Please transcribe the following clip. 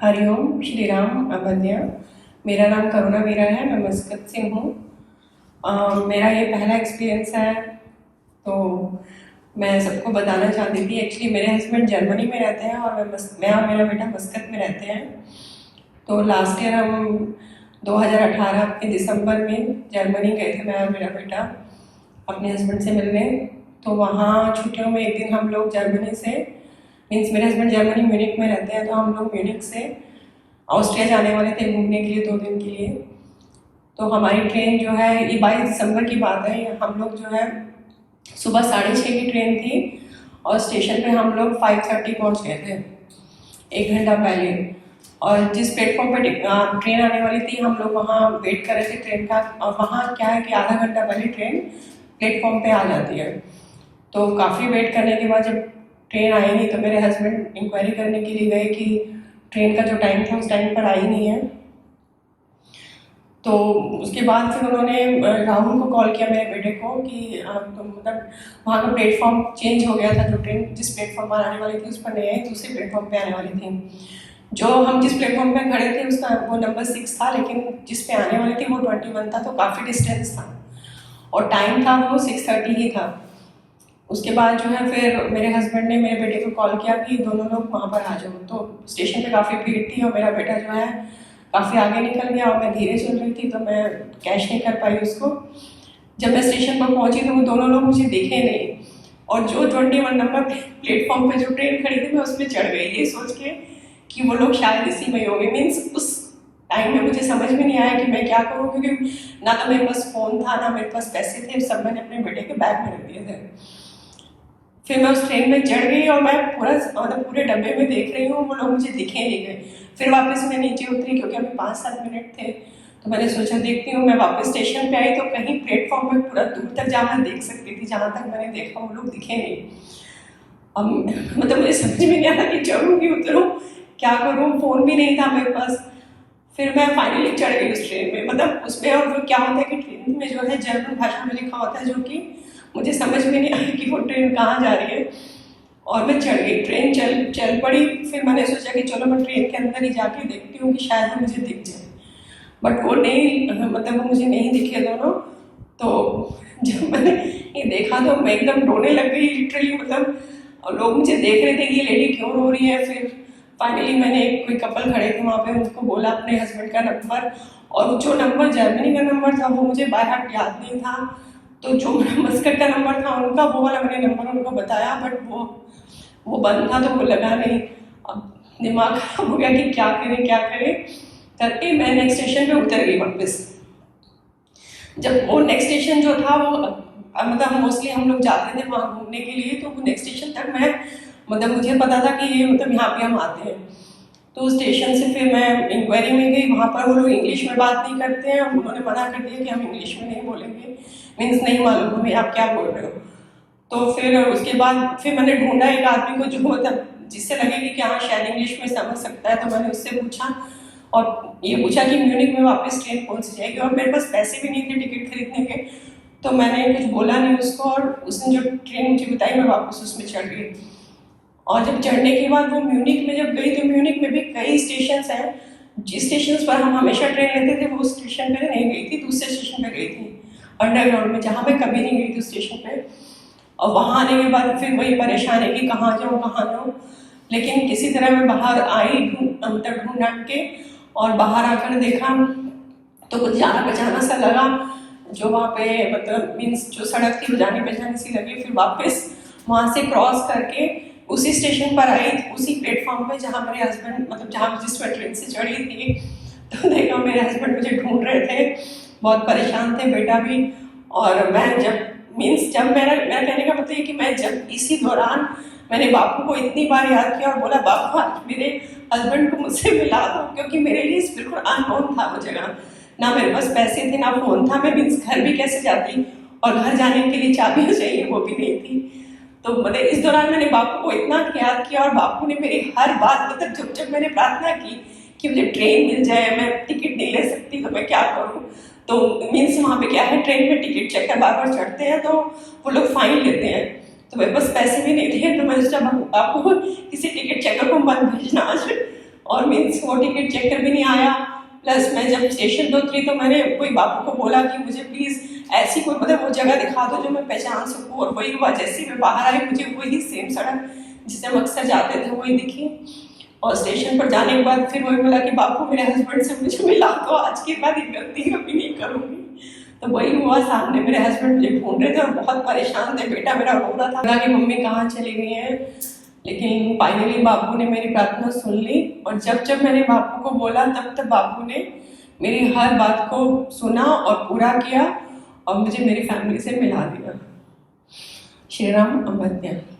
हरिओम श्री राम अवन्या। मेरा नाम करुणा वीरा है, मैं मस्कत से हूँ। मेरा ये पहला एक्सपीरियंस है, तो मैं सबको बताना चाहती थी। एक्चुअली मेरे हस्बैंड जर्मनी में रहते हैं और मैं और मेरा बेटा मस्कत में रहते हैं। तो लास्ट ईयर हम 2018 के दिसंबर में जर्मनी गए थे, मैं और मेरा बेटा अपने हस्बैंड से मिलने। तो वहाँ छुट्टियों में एक दिन हम लोग जर्मनी से, मीन्स मेरे हस्बैंड जर्मनी म्यूनिक में रहते हैं, तो हम लोग म्यूनिक से ऑस्ट्रिया जाने वाले थे घूमने के लिए 2 दिन के लिए। तो हमारी ट्रेन जो है, ये 22 दिसंबर की बात है, हम लोग जो है सुबह 6:30 की ट्रेन थी और स्टेशन पे हम लोग 5:30 पहुँच गए थे, 1 घंटा पहले। और जिस प्लेटफॉर्म पे ट्रेन आने वाली थी, हम लोग वहाँ वेट कर रहे थे ट्रेन का। और वहाँ क्या है कि आधा घंटा पहले ट्रेन प्लेटफॉर्म पे आ जाती है। तो काफ़ी वेट करने के बाद जब ट्रेन आई नहीं, तो मेरे हस्बैंड इंक्वायरी करने के लिए गए कि ट्रेन का जो टाइम था उस टाइम पर आई नहीं है। तो उसके बाद फिर उन्होंने राहुल को कॉल किया, मेरे बेटे को, कि तो मतलब वहाँ का प्लेटफॉर्म चेंज हो गया था। जो ट्रेन जिस प्लेटफॉर्म पर आने वाली थी उस पर नहीं आई, दूसरे प्लेटफॉर्म पे आने वाली थी। जो हम जिस प्लेटफॉर्म पे खड़े थे उसका वो नंबर 6 था, लेकिन जिस पे आने वाली थी वो 21 था, तो काफ़ी डिस्टेंस था और टाइम था वो 6:30 ही था। उसके बाद जो है फिर मेरे हस्बैंड ने मेरे बेटे को कॉल किया कि दोनों लोग वहाँ पर आ जाओ। तो स्टेशन पे काफ़ी भीड़ थी और मेरा बेटा जो है काफ़ी आगे निकल गया और मैं धीरे चल रही थी, तो मैं कैच नहीं कर पाई उसको। जब मैं स्टेशन पर पहुँची तो वो दोनों लोग मुझे दिखे नहीं, और जो 21 नंबर प्लेटफॉर्म पे जो ट्रेन खड़ी थी मैं उसमें चढ़ गई, ये सोच के कि वो लोग शायद इसी में होंगे। मीन्स उस टाइम में मुझे समझ में नहीं आया कि मैं क्या करूँ, क्योंकि ना तो मेरे पास फ़ोन था ना मेरे पास पैसे थे, सब मैंने अपने बेटे के बैग में रख दिए थे। फिर मैं उस ट्रेन में चढ़ गई और मैं पूरा मतलब पूरे डब्बे में देख रही हूँ, वो लोग मुझे दिखे नहीं गए। फिर वापस मैं नीचे उतरी, क्योंकि अभी 5-7 मिनट थे, तो मैंने सोचा देखती हूँ। मैं वापस स्टेशन पे आई तो कहीं प्लेटफॉर्म पे पूरा दूर तक जहाँ मैं देख सकती थी, जहाँ तक मैंने देखा वो लोग दिखे नहीं। अब मतलब मुझे समझ में नहीं आता कि चढ़ूँ कि उतरूँ, क्या करूँ, फ़ोन भी नहीं था मेरे पास। फिर मैं फाइनली चढ़ गई उस ट्रेन में, मतलब उसमें। और वो क्या होता है कि ट्रेन में जो है जर्मन भाषा में लिखा होता है, जो कि मुझे समझ में नहीं आई कि वो ट्रेन कहाँ जा रही है। और मैं चढ़ गई, ट्रेन चल चल पड़ी। फिर मैंने सोचा कि चलो मैं ट्रेन के अंदर ही जाके देखती हूँ कि शायद वो मुझे दिख जाए, बट वो नहीं, मतलब वो मुझे नहीं दिखे दोनों। तो जब मैंने ये देखा तो मैं एकदम रोने लग गई लिटरली, मतलब। और लोग मुझे देख रहे थे कि ये लेडी क्यों रो रही है। फिर फाइनली मैंने कोई कपल खड़े थे वहाँ पे, उनको बोला अपने हस्बैंड का नंबर, और जो नंबर जर्मनी का नंबर था वो मुझे बाय हार्ट याद नहीं था। तो जो मस्कट का नंबर था उनका, वो वाला मैंने नंबर उनको बताया, बट वो बंद था तो वो लगा नहीं। अब दिमाग खराब हो गया कि क्या करें क्या करें करके मैं नेक्स्ट स्टेशन पे उतर गई वापस। जब वो नेक्स्ट स्टेशन जो था वो मतलब मोस्टली हम लोग जाते थे वहाँ घूमने के लिए, तो वो नेक्स्ट स्टेशन तक मैं मतलब मुझे पता था कि ये मतलब यहाँ पे हम आते हैं। तो उस स्टेशन से फिर मैं इंक्वायरी में गई, वहाँ पर वो लोग इंग्लिश में बात नहीं करते हैं। उन्होंने मना कर दिया कि हम इंग्लिश में नहीं बोलेंगे, मीन्स नहीं मालूम हमें आप क्या बोल रहे हो। तो फिर उसके बाद फिर मैंने ढूंढा एक आदमी को जो मतलब जिससे लगेगी कि हाँ शायद इंग्लिश में समझ सकता है। तो मैंने उससे पूछा और ये पूछा कि म्यूनिक में वापस ट्रेन कौन सी जाएगी, और मेरे पास पैसे भी नहीं थे टिकट खरीदने के। तो मैंने कुछ बोला नहीं उसको, और उसने जो ट्रेन मुझे बताई मैं वापस उसमें चढ़ गई। और जब चढ़ने के बाद वो म्यूनिक में जब गई, तो म्यूनिक में भी कई स्टेशन हैं। जिस स्टेशन पर हम हमेशा ट्रेन लेते थे वो स्टेशन पर नहीं गई थी, दूसरे स्टेशन पर गई थी अंडरग्राउंड में, जहाँ मैं कभी नहीं गई थी उस स्टेशन पर। और वहाँ आने के बाद फिर वही परेशान है कि कहाँ जाऊँ कहाँ जाऊँ। लेकिन किसी तरह मैं बाहर आई ढूंढ ढूंढ के, और बाहर आकर देखा तो कुछ जाना पहचाना सा लगा, जो वहाँ पे मतलब मीन्स जो सड़क थी वो जानी पहचानी सी लगी। फिर वापस वहाँ से क्रॉस करके उसी स्टेशन पर आई, उसी प्लेटफॉर्म पे जहाँ मेरे हस्बैंड मतलब जहाँ जिस पर ट्रेन से चढ़ी थी। तो देखा मेरे हस्बैंड मुझे ढूंढ रहे थे, बहुत परेशान थे, बेटा भी। और मैं जब मीन्स जब मेरा कहने का मतलब है कि मैं जब इसी दौरान मैंने बापू को इतनी बार याद किया और बोला बापू आज मेरे हस्बैंड को मुझसे मिला दो, क्योंकि मेरे लिए बिल्कुल अननोन था वो जगह। ना मेरे पास पैसे थे ना फ़ोन था, मैं मीन्स घर भी कैसे जाती, और घर जाने के लिए चाबियाँ चाहिए वो भी नहीं थी। तो मतलब इस दौरान मैंने बापू को इतना याद किया, और बापू ने मेरी हर बात मतलब जब जब मैंने प्रार्थना की कि मुझे ट्रेन मिल जाए, मैं टिकट नहीं ले सकती तो मैं क्या करूँ। तो मीन्स वहाँ पे क्या है, ट्रेन में टिकट चेकर बार बार चढ़ते हैं तो वो लोग फाइन लेते हैं। तो मेरे पास पैसे भी नहीं थे, तो मैंने सोचा बापू किसी टिकट चेकर को मत भेजना आज। और मीन्स वो टिकट चेक कर भी नहीं आया। प्लस मैं जब स्टेशन पे उतरी तो मैंने कोई बापू को बोला कि मुझे प्लीज़ ऐसी कोई मतलब वो जगह दिखा दो जो मैं पहचान सकूँ, और वही हुआ। जैसे ही मैं बाहर आई मुझे वही सेम सड़क जिसे हम अक्सर जाते थे वही दिखी। और स्टेशन पर जाने के बाद फिर वही बोला कि बापू मेरे हस्बैंड से मुझे मिला दो, आज के बाद ये गलती कभी नहीं करूँगी। तो वही हुआ, सामने मेरे हस्बैंड मुझे ढूंढ रहे थे और बहुत परेशान थे, बेटा मेरा रो रहा था, बोला कि मम्मी कहाँ चली गई हैं। लेकिन फाइनली बापू ने मेरी प्रार्थना सुन ली, और जब जब मैंने बापू को बोला तब तब बापू ने मेरी हर बात को सुना और पूरा किया और मुझे मेरी फैमिली से मिला दिया। श्री राम अमृत।